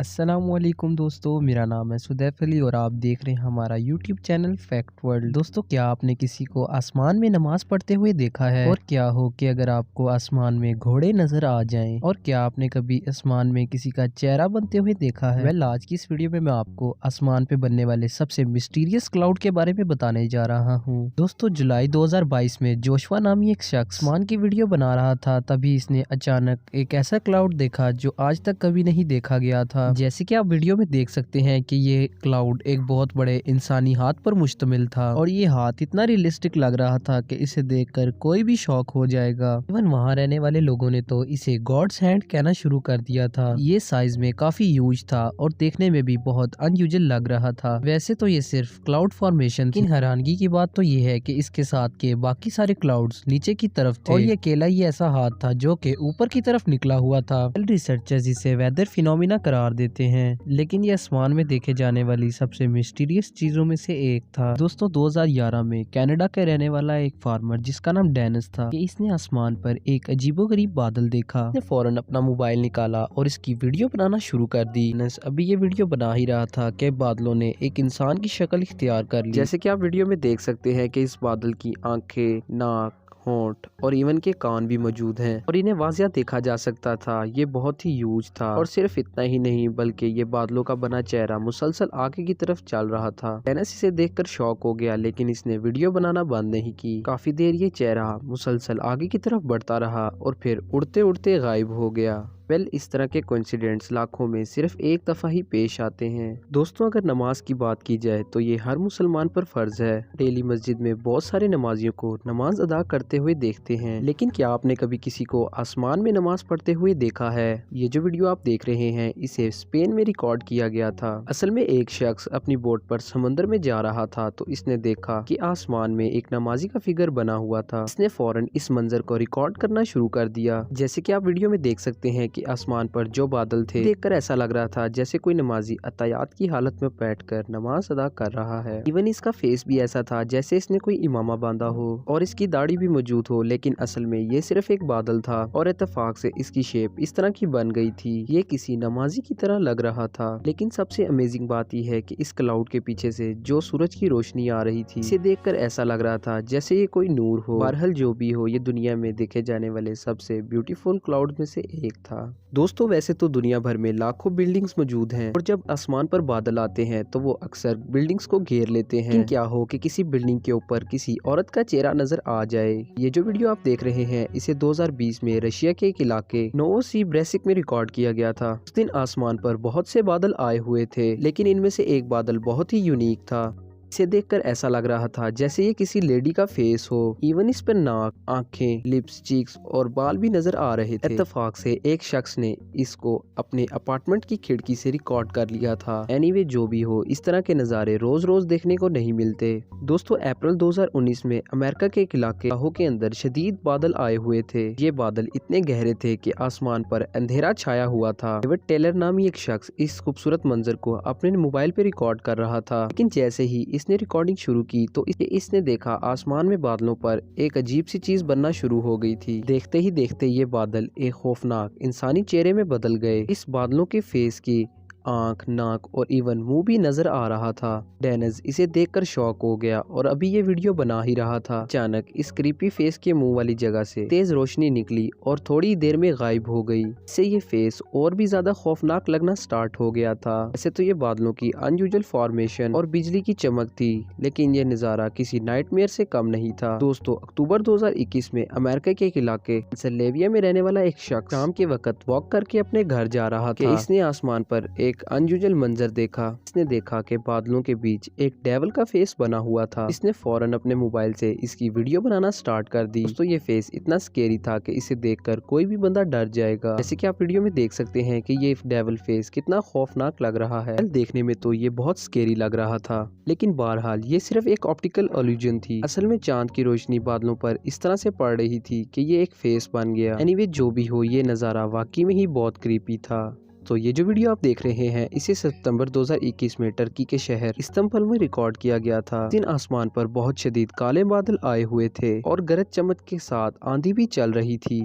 अस्सलामुअलैकुम दोस्तों, मेरा नाम है सुदैफ अली और आप देख रहे हैं हमारा यूट्यूब चैनल फैक्ट वर्ल्ड। दोस्तों, क्या आपने किसी को आसमान में नमाज पढ़ते हुए देखा है? और क्या हो कि अगर आपको आसमान में घोड़े नजर आ जाएं? और क्या आपने कभी आसमान में किसी का चेहरा बनते हुए देखा है? आज की इस वीडियो में मैं आपको आसमान पे बनने वाले सबसे मिस्टीरियस क्लाउड के बारे में बताने जा रहा हूँ। दोस्तों, जुलाई 2022 में जोशुआ नामी एक शख्स आसमान की वीडियो बना रहा था, तभी इसने अचानक एक ऐसा क्लाउड देखा जो आज तक कभी नहीं देखा गया था। जैसे कि आप वीडियो में देख सकते हैं कि ये क्लाउड एक बहुत बड़े इंसानी हाथ पर मुश्तमिल था और ये हाथ इतना रियलिस्टिक लग रहा था कि इसे देखकर कोई भी शॉक हो जाएगा। इवन वहाँ रहने वाले लोगों ने तो इसे गॉड्स हैंड कहना शुरू कर दिया था। ये साइज में काफी ह्यूज था और देखने में भी बहुत अनयूजुअल लग रहा था। वैसे तो ये सिर्फ क्लाउड फॉर्मेशन थी, हैरानगी की बात तो ये है कि इसके साथ के बाकी सारे क्लाउड्स नीचे की तरफ थे और ये अकेला ही ऐसा हाथ था जो कि ऊपर की तरफ निकला हुआ था। रिसर्चर्स इसे वेदर फिनोमिना करार देते हैं, लेकिन ये आसमान में देखे जाने वाली सबसे मिस्टीरियस चीजों में से एक था। दोस्तों, 2011 में कनाडा के रहने वाला एक फार्मर जिसका नाम डेनिस था, कि इसने आसमान पर एक अजीबोगरीब बादल देखा। इसने फौरन अपना मोबाइल निकाला और इसकी वीडियो बनाना शुरू कर दी। डेनिस अभी ये वीडियो बना ही रहा था कि बादलों ने एक इंसान की शक्ल इख्तियार कर ली। जैसे कि आप वीडियो में देख सकते हैं कि इस बादल की आंखें, नाक, होंठ और इवन के कान भी मौजूद हैं और इन्हें वाज़िया देखा जा सकता था। ये बहुत ही ह्यूज था और सिर्फ इतना ही नहीं बल्कि ये बादलों का बना चेहरा मुसलसल आगे की तरफ चल रहा था। डेनिस इसे देखकर शॉक हो गया, लेकिन इसने वीडियो बनाना बंद नहीं की। काफी देर ये चेहरा मुसलसल आगे की तरफ बढ़ता रहा और फिर उड़ते उड़ते गायब हो गया। इस तरह के कोइंसिडेंट्स लाखों में सिर्फ एक दफा ही पेश आते हैं। दोस्तों, अगर नमाज की बात की जाए तो ये हर मुसलमान पर फर्ज है। डेली मस्जिद में बहुत सारे नमाजियों को नमाज अदा करते हुए देखते हैं, लेकिन क्या आपने कभी किसी को आसमान में नमाज पढ़ते हुए देखा है? ये जो वीडियो आप देख रहे हैं इसे स्पेन में रिकॉर्ड किया गया था। असल में एक शख्स अपनी बोट पर समंदर में जा रहा था तो इसने देखा कि आसमान में एक नमाजी का फिगर बना हुआ था। इसने फौरन इस मंजर को रिकॉर्ड करना शुरू कर दिया। जैसे कि आप वीडियो में देख सकते हैं कि आसमान पर जो बादल थे देखकर ऐसा लग रहा था जैसे कोई नमाजी अतायात की हालत में बैठकर नमाज अदा कर रहा है। इवन इसका फेस भी ऐसा था जैसे इसने कोई इमामा बांधा हो और इसकी दाढ़ी भी मौजूद हो, लेकिन असल में ये सिर्फ एक बादल था और इत्तेफाक से इसकी शेप इस तरह की बन गई थी। ये किसी नमाजी की तरह लग रहा था। लेकिन सबसे अमेजिंग बात यह है कि इस क्लाउड के पीछे से जो सूरज की रोशनी आ रही थी, इसे देखकर ऐसा लग रहा था जैसे ये कोई नूर हो। बहरहाल जो भी हो, ये दुनिया में देखे जाने वाले सबसे ब्यूटीफुल क्लाउड में से एक था। दोस्तों, वैसे तो दुनिया भर में लाखों बिल्डिंग्स मौजूद हैं और जब आसमान पर बादल आते हैं तो वो अक्सर बिल्डिंग्स को घेर लेते हैं। क्या हो कि किसी बिल्डिंग के ऊपर किसी औरत का चेहरा नजर आ जाए। ये जो वीडियो आप देख रहे हैं इसे 2020 में रशिया के एक इलाके नोवोसिबिर्स्क में रिकॉर्ड किया गया था। उस दिन आसमान पर बहुत से बादल आए हुए थे, लेकिन इनमें से एक बादल बहुत ही यूनिक था। इसे देखकर ऐसा लग रहा था जैसे ये किसी लेडी का फेस हो। इवन इस पर नाक, आंखें, लिप्स, चीक्स और बाल भी नजर आ रहे थे। इत्तेफाक से एक शख्स ने इसको अपने अपार्टमेंट की खिड़की से रिकॉर्ड कर लिया था। एनीवे जो भी हो, इस तरह के नज़ारे रोज रोज देखने को नहीं मिलते। दोस्तों, अप्रैल 2019 में अमेरिका के एक इलाके के अंदर शदीद बादल आए हुए थे। ये बादल इतने गहरे थे कि आसमान पर अंधेरा छाया हुआ था। डेविड टेलर नामी एक शख्स इस खूबसूरत मंजर को अपने मोबाइल पे रिकॉर्ड कर रहा था, लेकिन जैसे ही इसने रिकॉर्डिंग शुरू की तो इसने देखा आसमान में बादलों पर एक अजीब सी चीज बनना शुरू हो गई थी। देखते ही देखते ये बादल एक खौफनाक इंसानी चेहरे में बदल गए। इस बादलों के फेस की आंख, नाक और इवन मुंह भी नजर आ रहा था। डेनिस इसे देखकर शॉक हो गया और अभी ये वीडियो बना ही रहा था। अचानक इस क्रीपी फेस के मुंह वाली जगह से तेज रोशनी निकली और थोड़ी देर में गायब हो गई। इससे ये फेस और भी ज्यादा खौफनाक लगना स्टार्ट हो गया था। ऐसे तो ये बादलों की अनयूजुअल फॉर्मेशन और बिजली की चमक थी, लेकिन ये नजारा किसी नाइटमेयर से कम नहीं था। दोस्तों, अक्टूबर 2021 में अमेरिका के एक इलाके पेंसिल्वेनिया में रहने वाला एक शख्स शाम के वक्त वॉक करके अपने घर जा रहा था। इसने आसमान पर एक अनयूजुअल मंजर देखा। इसने देखा कि बादलों के बीच एक डेविल का फेस बना हुआ था। इसने फौरन अपने मोबाइल से इसकी वीडियो बनाना स्टार्ट कर दी। दोस्तों, ये फेस इतना स्केरी था कि इसे देखकर कोई भी बंदा डर जाएगा। जैसे कि आप वीडियो में देख सकते हैं कि ये डेविल फेस कितना खौफनाक लग रहा है। देखने में तो ये बहुत स्केरी लग रहा था, लेकिन बहरहाल ये सिर्फ एक ऑप्टिकल इल्यूजन थी। असल में चांद की रोशनी बादलों पर इस तरह से पड़ रही थी कि ये एक फेस बन गया। एनीवे जो भी हो, ये नजारा वाकई में ही बहुत क्रीपी था। तो ये जो वीडियो आप देख रहे हैं इसे सितंबर 2021 में टर्की के शहर इस्तांबुल में रिकॉर्ड किया गया था। दिन आसमान पर बहुत शदीद काले बादल आए हुए थे और गरज चमक के साथ आंधी भी चल रही थी।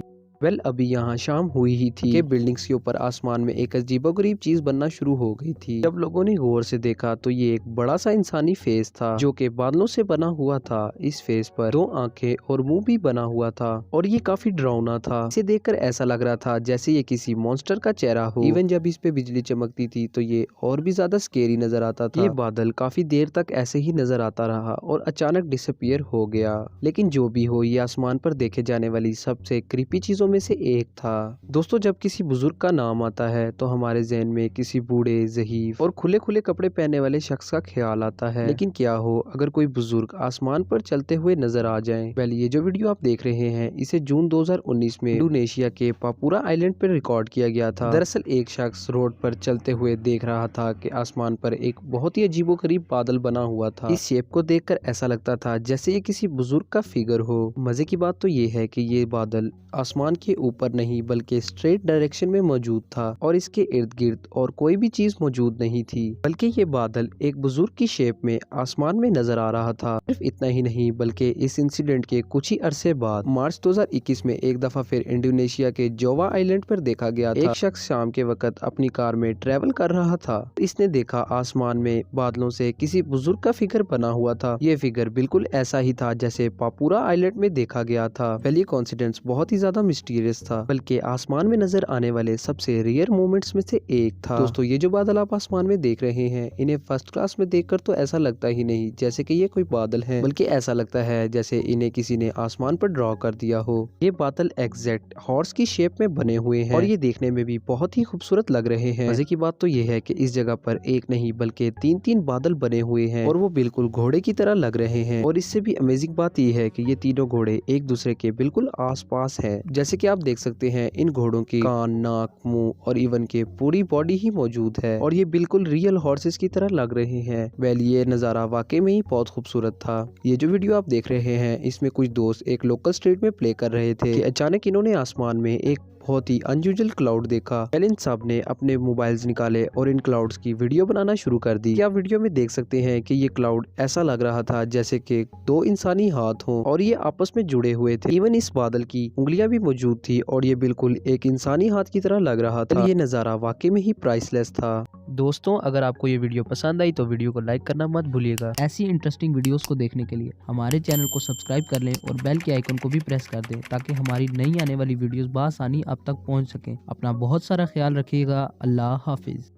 अभी यहाँ शाम हुई ही थी कि बिल्डिंग्स के ऊपर आसमान में एक अजीबोगरीब चीज बनना शुरू हो गई थी। जब लोगों ने गौर से देखा तो ये एक बड़ा सा इंसानी फेस था जो कि बादलों से बना हुआ था। इस फेस पर 2 आंखें और मुंह भी बना हुआ था और ये काफी डरावना था। इसे देखकर ऐसा लग रहा था जैसे ये किसी मॉन्स्टर का चेहरा हो। इवन जब इस पे बिजली चमकती थी तो ये और भी ज्यादा स्केरी नजर आता था। ये बादल काफी देर तक ऐसे ही नजर आता रहा और अचानक डिसअपियर हो गया। लेकिन जो भी हो, ये आसमान पर देखे जाने वाली सबसे क्रीपी चीजों में से एक था। दोस्तों, जब किसी बुजुर्ग का नाम आता है तो हमारे जहन में किसी बूढ़े, ज़हीफ और खुले खुले कपड़े पहनने वाले शख्स का ख्याल आता है। लेकिन क्या हो अगर कोई बुजुर्ग आसमान पर चलते हुए नजर आ जाए। वेल, ये जो वीडियो आप देख रहे हैं इसे जून 2019 में इंडोनेशिया के पापुरा आइलैंड पर रिकॉर्ड किया गया था। दरअसल एक शख्स रोड पर चलते हुए देख रहा था कि आसमान पर एक बहुत ही अजीबोगरीब बादल बना हुआ था। इस शेप को देखकर ऐसा लगता था जैसे ये किसी बुजुर्ग का फिगर हो। मजे की बात तो ये है कि ये बादल आसमान के ऊपर नहीं बल्कि स्ट्रेट डायरेक्शन में मौजूद था और इसके इर्द गिर्द और कोई भी चीज मौजूद नहीं थी, बल्कि ये बादल एक बुजुर्ग की शेप में आसमान में नजर आ रहा था। सिर्फ इतना ही नहीं बल्कि इस इंसिडेंट के कुछ ही अरसे बाद मार्च 2021 में एक दफा फिर इंडोनेशिया के जोवा आइलैंड पर देखा गया था। एक शख्स शाम के वक्त अपनी कार में ट्रेवल कर रहा था। इसने देखा आसमान में बादलों से किसी बुजुर्ग का फिगर बना हुआ था। ये फिगर बिल्कुल ऐसा ही था जैसे पापुरा आइलैंड में देखा गया था। पहली कॉन्सिडेंस बहुत ही ज्यादा मिस्टीरियस था, बल्कि आसमान में नजर आने वाले सबसे रेयर मोमेंट्स में से एक था। दोस्तों, ये जो बादल आप आसमान में देख रहे हैं इन्हें फर्स्ट क्लास में देखकर तो ऐसा लगता ही नहीं जैसे कि ये कोई बादल हैं, बल्कि ऐसा लगता है जैसे इन्हें किसी ने आसमान पर ड्रॉ कर दिया हो। ये बादल एग्जैक्ट हॉर्स की शेप में बने हुए हैं और ये देखने में भी बहुत ही खूबसूरत लग रहे हैं। मजे की बात तो ये है कि इस जगह पर एक नहीं बल्कि 3-3 बादल बने हुए हैं और वो बिल्कुल घोड़े की तरह लग रहे हैं। और इससे भी अमेजिंग बात ये है कि ये तीनों घोड़े एक दूसरे के बिल्कुल आसपास हैं। जैसे कि आप देख सकते हैं इन घोड़ों के कान, नाक, मुंह और इवन के पूरी बॉडी ही मौजूद है और ये बिल्कुल रियल हॉर्सेस की तरह लग रहे हैं। वेल, ये नजारा वाकई में ही बहुत खूबसूरत था। ये जो वीडियो आप देख रहे हैं इसमें कुछ दोस्त एक लोकल स्ट्रीट में प्ले कर रहे थे कि अचानक इन्होंने आसमान में एक बहुत ही अनयूजुअल क्लाउड देखा। इन सब ने अपने मोबाइल्स निकाले और इन क्लाउड्स की वीडियो बनाना शुरू कर दी। आप वीडियो में देख सकते हैं कि ये क्लाउड ऐसा लग रहा था जैसे कि 2 इंसानी हाथ हों और ये आपस में जुड़े हुए थे। इवन इस बादल की उंगलियां भी मौजूद थी और ये बिल्कुल एक इंसानी हाथ की तरह लग रहा था। ये नजारा वाकई में ही प्राइसलेस था। दोस्तों, अगर आपको ये वीडियो पसंद आई तो वीडियो को लाइक करना मत भूलिएगा। ऐसी इंटरेस्टिंग वीडियोस को देखने के लिए हमारे चैनल को सब्सक्राइब कर लें और बेल के आइकन को भी प्रेस कर दें ताकि हमारी नई आने वाली वीडियोस बआसानी आप तक पहुंच सकें। अपना बहुत सारा ख्याल रखिएगा। अल्लाह हाफिज।